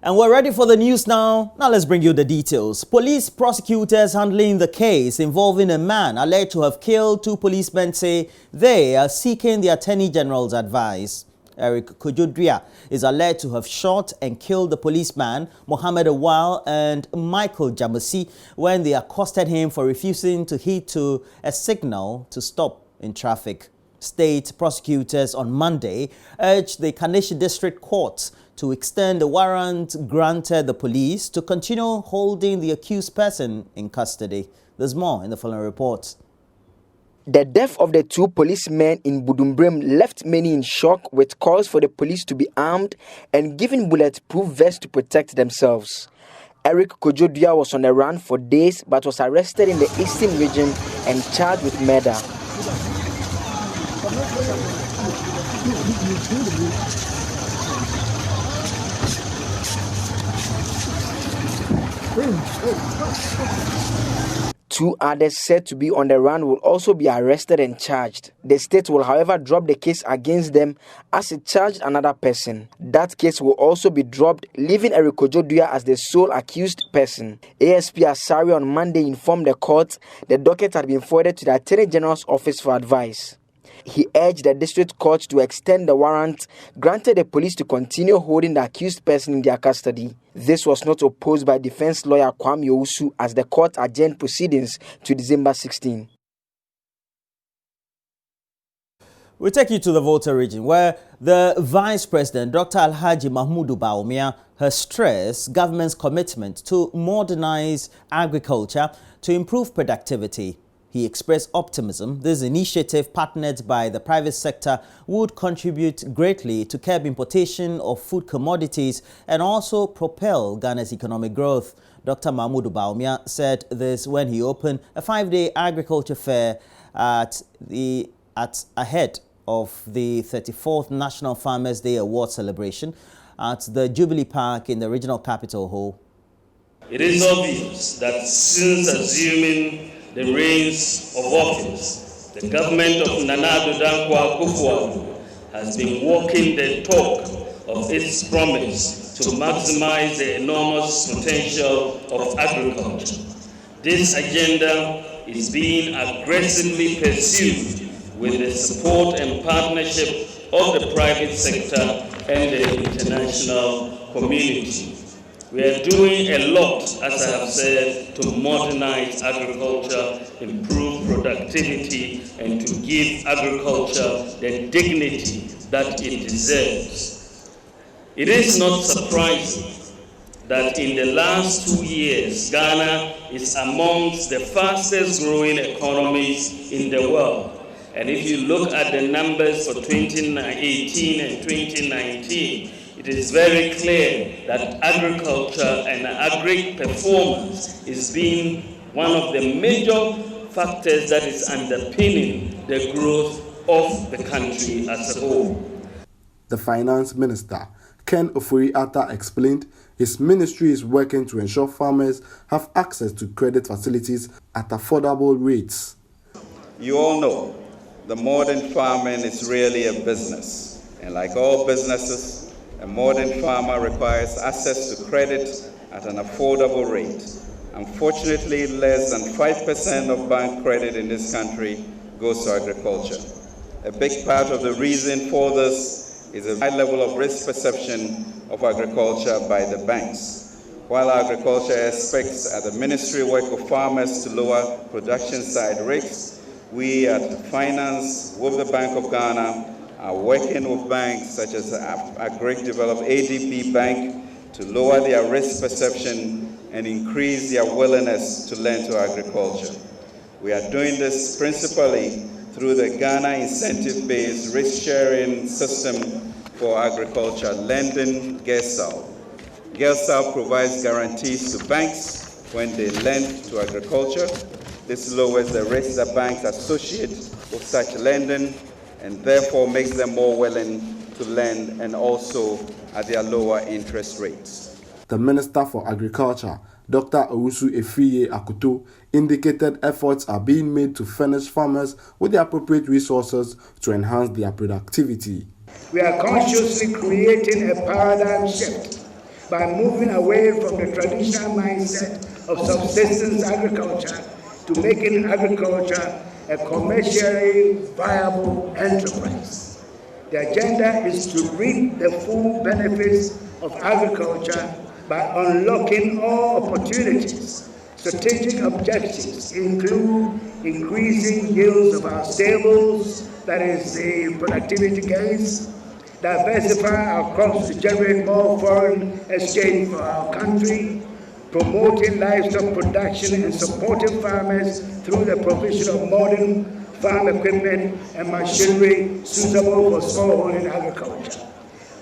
And we're ready for the news now. Now let's bring you the details. Police prosecutors handling the case involving a man alleged to have killed two policemen say they are seeking the Attorney General's advice. Eric Kojodria is alleged to have shot and killed the policeman Mohammed Awal and Michael Jamasi when they accosted him for refusing to heed to a signal to stop in traffic. State prosecutors on Monday urged the Kaneshie District Court to extend the warrant granted the police to continue holding the accused person in custody. There's more in the following report. The death of the two policemen in Budumbrem left many in shock, with calls for the police to be armed and given bulletproof vests to protect themselves. Eric Kojodria was on the run for days but was arrested in the eastern region and charged with murder. Two others said to be on the run will also be arrested and charged. The state will, however, drop the case against them as it charged another person. That case will also be dropped, leaving Eric Kojodria as the sole accused person. ASP Asari on Monday informed the court the docket had been forwarded to the Attorney General's office for advice. He urged the district court to extend the warrant granted the police to continue holding the accused person in their custody. This was not opposed by defense lawyer Kwame Owusu as the court adjourned proceedings to December 16. We take you to the Volta region, where the Vice President, Dr. Alhaji Mahmudu Bawumia, has stressed government's commitment to modernize agriculture to improve productivity. He expressed optimism this initiative, partnered by the private sector, would contribute greatly to curb importation of food commodities and also propel Ghana's economic growth. Dr. Mahmudu Bawumia said this when he opened a 5-day agriculture fair ahead of the 34th National Farmers Day Award celebration at the Jubilee Park in the regional capital hall. It is obvious that since assuming the reins of office, the government of Nana Addo Dankwa Akufo-Addo has been walking the talk of its promise to maximize the enormous potential of agriculture. This agenda is being aggressively pursued with the support and partnership of the private sector and the international community. We are doing a lot, as I have said, to modernize agriculture, improve productivity, and to give agriculture the dignity that it deserves. It is not surprising that in the last 2 years, Ghana is amongst the fastest growing economies in the world. And if you look at the numbers for 2018 and 2019, it is very clear that agriculture and agri performance is being one of the major factors that is underpinning the growth of the country as a whole. The Finance Minister, Ken Ofori-Atta, explained his ministry is working to ensure farmers have access to credit facilities at affordable rates. You all know the modern farming is really a business, and like all businesses, a modern farmer requires access to credit at an affordable rate. Unfortunately, less than 5% of bank credit in this country goes to agriculture. A big part of the reason for this is a high level of risk perception of agriculture by the banks. While agriculture expects at the Ministry work of farmers to lower production side risks, we at Finance with the Bank of Ghana are working with banks such as Agric Develop ADB Bank to lower their risk perception and increase their willingness to lend to agriculture. We are doing this principally through the Ghana incentive-based risk-sharing system for agriculture lending, GERSAL. GERSAL provides guarantees to banks when they lend to agriculture. This lowers the risk that banks associate with such lending and therefore makes them more willing to lend and also at their lower interest rates. The Minister for Agriculture, Dr. Owusu Efiye Akuto, indicated efforts are being made to furnish farmers with the appropriate resources to enhance their productivity. We are consciously creating a paradigm shift by moving away from the traditional mindset of subsistence agriculture to making agriculture a commercially viable enterprise. The agenda is to reap the full benefits of agriculture by unlocking all opportunities. Strategic objectives include increasing yields of our stables, that is the productivity gains, diversify our crops to generate more foreign exchange for our country, promoting livestock production and supporting farmers through the provision of modern farm equipment and machinery suitable for smallholder agriculture.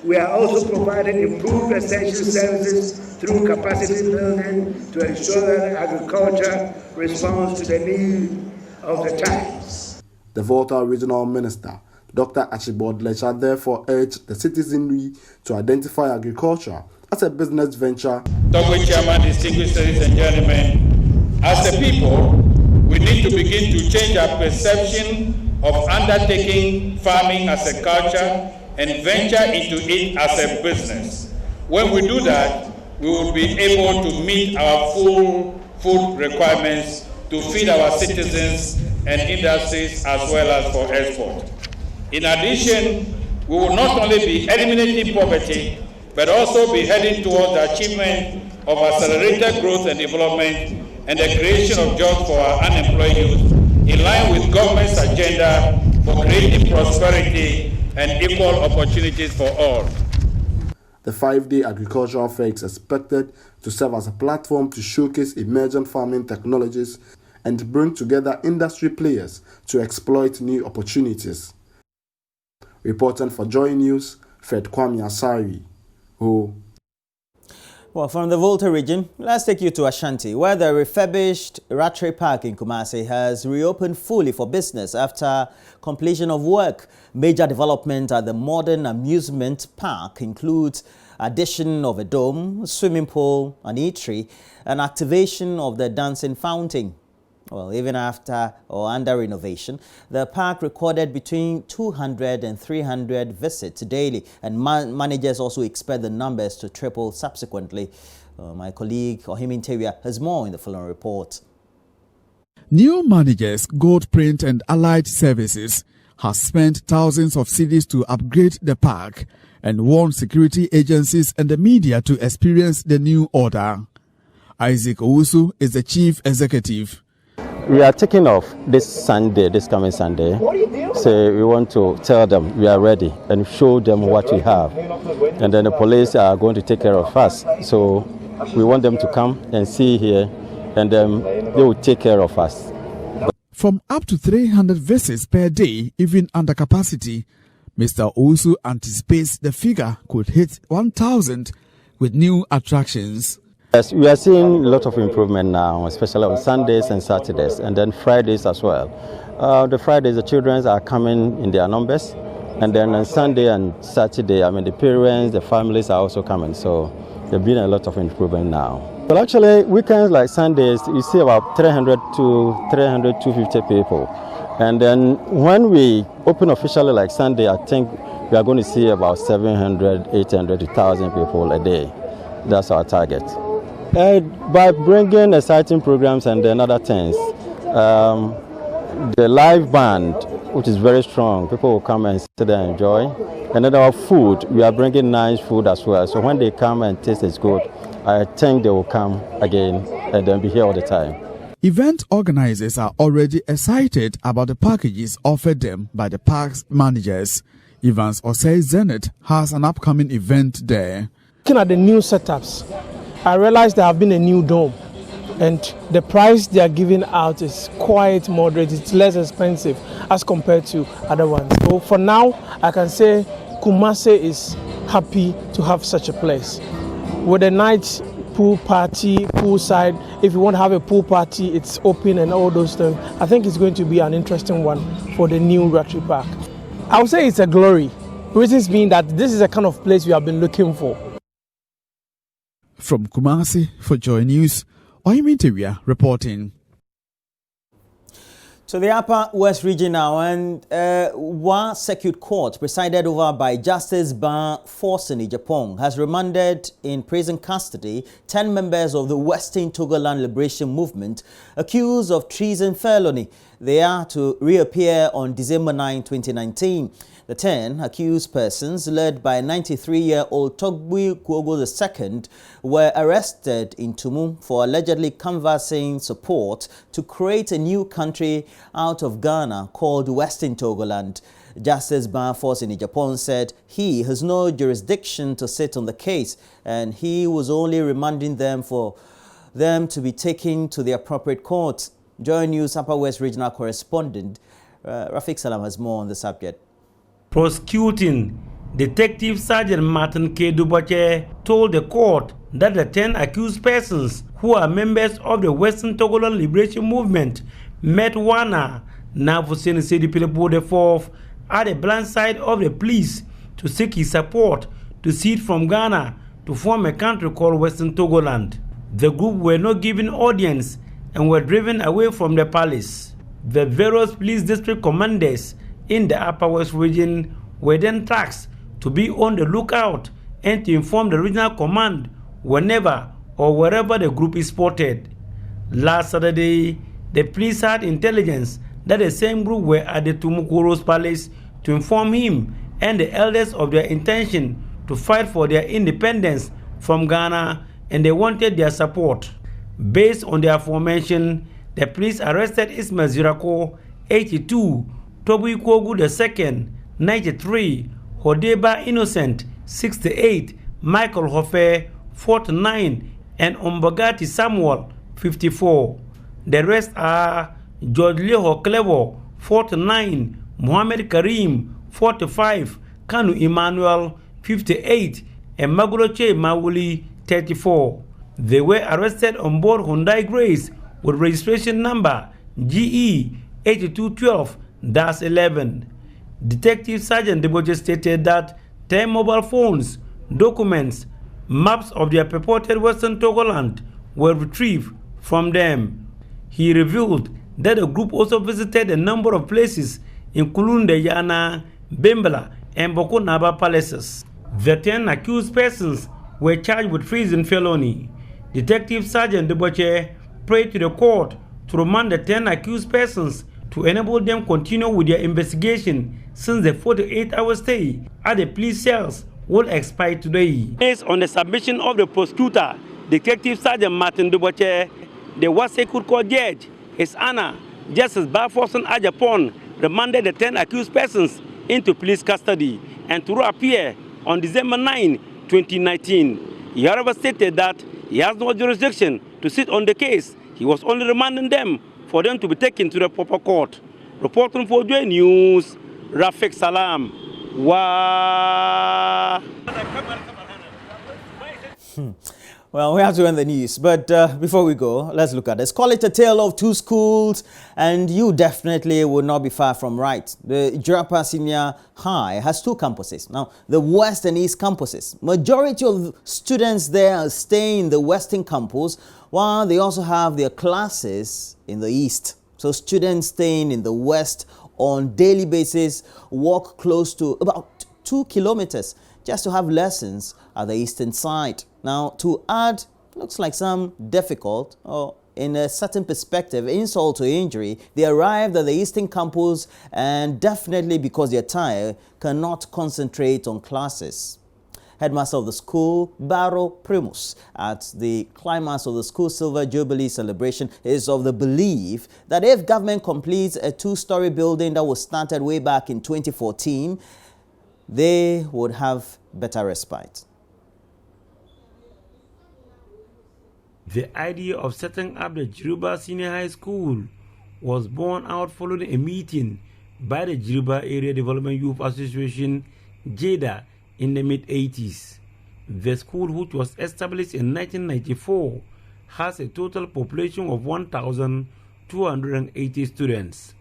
We are also providing improved essential services through capacity building to ensure that agriculture responds to the need of the times. The Volta Regional Minister, Dr. Archibald Lecha, therefore urged the citizenry to identify agriculture as a business venture. Dr. Chairman, distinguished ladies and gentlemen, as a people, we need to begin to change our perception of undertaking farming as a culture and venture into it as a business. When we do that, we will be able to meet our full food requirements to feed our citizens and industries as well as for export. In addition, we will not only be eliminating poverty, but also be heading towards the achievement of accelerated growth and development and the creation of jobs for our unemployed youth, in line with government's agenda for creating prosperity and equal opportunities for all. The 5-day agricultural fair is expected to serve as a platform to showcase emergent farming technologies and bring together industry players to exploit new opportunities. Reporting for Joy News, Fred Kwame Asari. Well, from the Volta region, let's take you to Ashanti, where the refurbished Rotary Park in Kumasi has reopened fully for business after completion of work. Major development at the modern amusement park includes addition of a dome, swimming pool, an eatery, and activation of the dancing fountain. Well, even after or under renovation, the park recorded between 200 and 300 visits daily, and managers also expect the numbers to triple subsequently. My colleague Ohimi Nteria has more in the following report. New managers, Gold Print and Allied Services, has spent thousands of cedis to upgrade the park and warned security agencies and the media to experience the new order. Isaac Owusu is the chief executive. We are taking off this coming Sunday. So we want to tell them we are ready and show them what we have. And then the police are going to take care of us. So we want them to come and see here, and then they will take care of us. From up to 300 visits per day, even under capacity, Mr. Owusu anticipates the figure could hit 1,000 with new attractions. Yes, we are seeing a lot of improvement now, especially on Sundays and Saturdays, and then Fridays as well. The Fridays, the children are coming in their numbers, and then on Sunday and Saturday, the parents, the families are also coming. So there's been a lot of improvement now. Well, actually, weekends like Sundays, you see about 250 people. And then when we open officially like Sunday, I think we are going to see about 700, 800 to 1,000 people a day. That's our target. By bringing exciting programs and then other things, the live band, which is very strong, people will come and sit there and enjoy. And then our food, we are bringing nice food as well. So when they come and taste it's good, I think they will come again and then be here all the time. Event organizers are already excited about the packages offered them by the park's managers. Evans Osei Zenith has an upcoming event there. Looking at the new setups, I realized there have been a new dome, and the price they are giving out is quite moderate. It's less expensive as compared to other ones. So for now, I can say Kumasi is happy to have such a place. With a night pool party, poolside, if you want to have a pool party, it's open and all those things. I think it's going to be an interesting one for the new Rotary Park. I would say it's a glory. Reasons being that this is the kind of place we have been looking for. From Kumasi for Joy News, Ohimi Nteria reporting. To the Upper West Region now, and Wa Circuit Court, presided over by Justice Ba Forsen Japan, has remanded in prison custody 10 members of the Western Togoland Liberation Movement accused of treason felony. They are to reappear on December 9, 2019. The 10 accused persons, led by 93-year-old Togbui Kwogo II, were arrested in Tumu for allegedly canvassing support to create a new country out of Ghana called Western Togoland. Justice Ba Forsen Japan said he has no jurisdiction to sit on the case, and he was only remanding them for them to be taken to the appropriate court. JoyNews Upper West Regional Correspondent Rafik Salam has more on the subject. Prosecuting Detective Sergeant Martin K. Duboche told the court that the 10 accused persons who are members of the Western Togoland Liberation Movement met Wana Navuseni Sedipilebo IV at the blind side of the police to seek his support to cede from Ghana to form a country called Western Togoland. The group were not given audience and were driven away from the palace. The various police district commanders in the Upper West region were then tasked to be on the lookout and to inform the regional command whenever or wherever the group is spotted. Last Saturday, the police had intelligence that the same group were at the Tumukuro's palace to inform him and the elders of their intention to fight for their independence from Ghana, and they wanted their support. Based on the aforementioned, the police arrested Ismail Zirako, 82, Tobu Kwogu II, 93, Hodeba Innocent, 68, Michael Hofe, 49, and Ombagati Samuel, 54. The rest are George Leho Clevo, 49, Mohammed Karim, 45, Kanu Emmanuel, 58, and Maguloche Mawuli, 34. They were arrested on board Hyundai Grace with registration number GE 8212-11. Detective Sergeant Deboche stated that 10 mobile phones, documents, maps of their purported Western Togoland were retrieved from them. He revealed that the group also visited a number of places, including the Yana, Bembala, and Bokonaba palaces. The 10 accused persons were charged with treason felony. Detective Sergeant Deboche prayed to the court to remand the 10 accused persons to enable them continue with their investigation, since the 48-hour stay at the police cells will expire today. Based on the submission of the prosecutor, Detective Sergeant Martin Duboche, the Wasekud Court Judge, His Honor Justice Ba Forsen Japan, remanded the 10 accused persons into police custody and to appear on December 9, 2019. He however stated that he has no jurisdiction to sit on the case. He was only remanding them for them to be taken to the proper court. Reporting for JoyNews, Rafik Salam. Well, we have to end the news, but before we go, let's look at this. Call it a tale of two schools, and you definitely would not be far from right. The Juba Senior High has two campuses. Now, the West and East campuses. Majority of students there are staying in the Western campus, while they also have their classes in the East. So students staying in the West on daily basis walk close to about 2 kilometers just to have lessons at the eastern side. Now, to add, looks like some difficult, or in a certain perspective, insult to injury, they arrived at the eastern campus, and definitely because they're tired, cannot concentrate on classes. Headmaster of the school, Baro Primus, at the climax of the school Silver Jubilee celebration, is of the belief that if government completes a 2-story building that was started way back in 2014, they would have better respite. The idea of setting up the Juba Senior High School was born out following a meeting by the Juba Area Development Youth Association, JEDA, in the mid-80s. The school, which was established in 1994, has a total population of 1,280 students.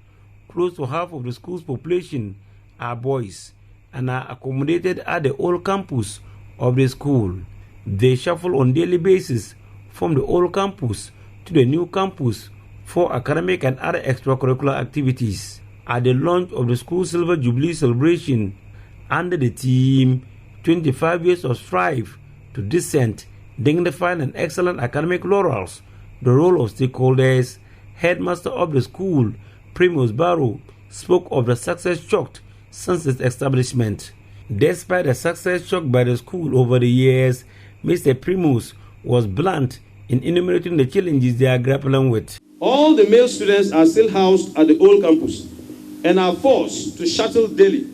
Close to half of the school's population are boys and are accommodated at the old campus of the school. They shuffle on daily basis from the old campus to the new campus for academic and other extracurricular activities at the launch of the school Silver Jubilee celebration under the theme 25 Years of Strive to Decent, Dignified and Excellent Academic Laurels. The role of stakeholders, headmaster of the school, Primus Barrow, spoke of the success chalked since its establishment. Despite the success chalked by the school over the years, Mr. Primus was blunt in enumerating the challenges they are grappling with. All the male students are still housed at the old campus and are forced to shuttle daily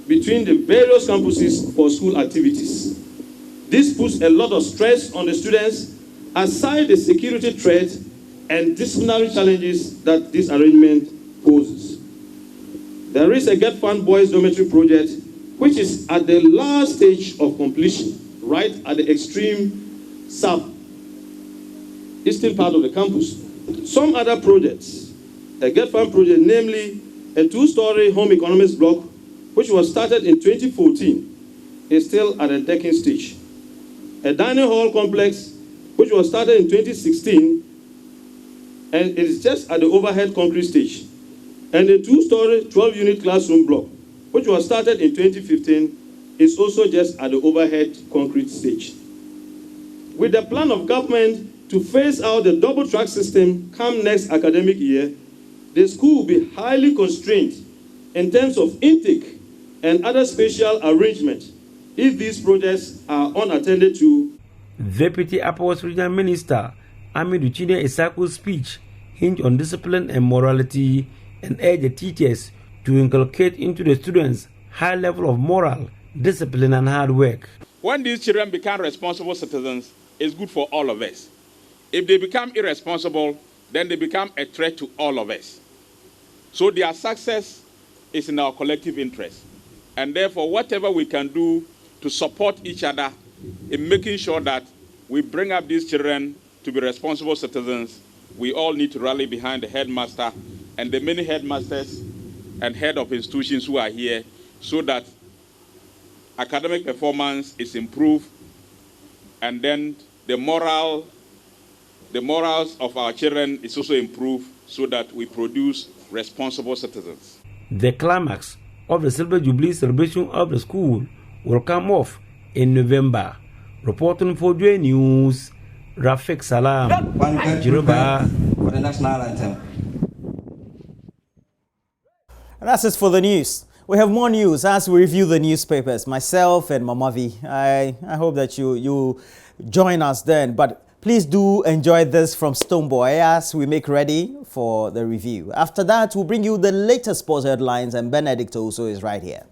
between the various campuses for school activities. This puts a lot of stress on the students, aside the security threat and disciplinary challenges that this arrangement poses. There is a Get Fund Boys Dormitory project, which is at the last stage of completion, right at the extreme south-eastern part of the campus. Some other projects, a Get Fund project, namely a 2-story home economics block, which was started in 2014, is still at a decking stage. A dining hall complex, which was started in 2016, and it is just at the overhead concrete stage. And a 2-story, 12-unit classroom block, which was started in 2015, is also just at the overhead concrete stage. With the plan of government to phase out the double track system come next academic year, the school will be highly constrained in terms of intake and other spatial arrangements if these projects are unattended to. Deputy Upper West Regional Minister Amidu Chine Isaku's speech hinged on discipline and morality and urged the teachers to inculcate into the students high level of moral, discipline and hard work. When these children become responsible citizens, it's good for all of us. If they become irresponsible, then they become a threat to all of us. So their success is in our collective interest. And therefore, whatever we can do to support each other in making sure that we bring up these children to be responsible citizens, we all need to rally behind the headmaster and the many headmasters and head of institutions who are here so that academic performance is improved and then the morals of our children is also improved so that we produce responsible citizens. The climax of the Silver Jubilee celebration of the school will come off in November. Reporting for JoyNews, Rafik Salam, Juba. For the national anthem. And that's it for the news. We have more news as we review the newspapers. Myself and Mamavi. I hope that you join us then. But please do enjoy this from Stoneboy as we make ready for the review. After that, we'll bring you the latest sports headlines, and Benedict also is right here.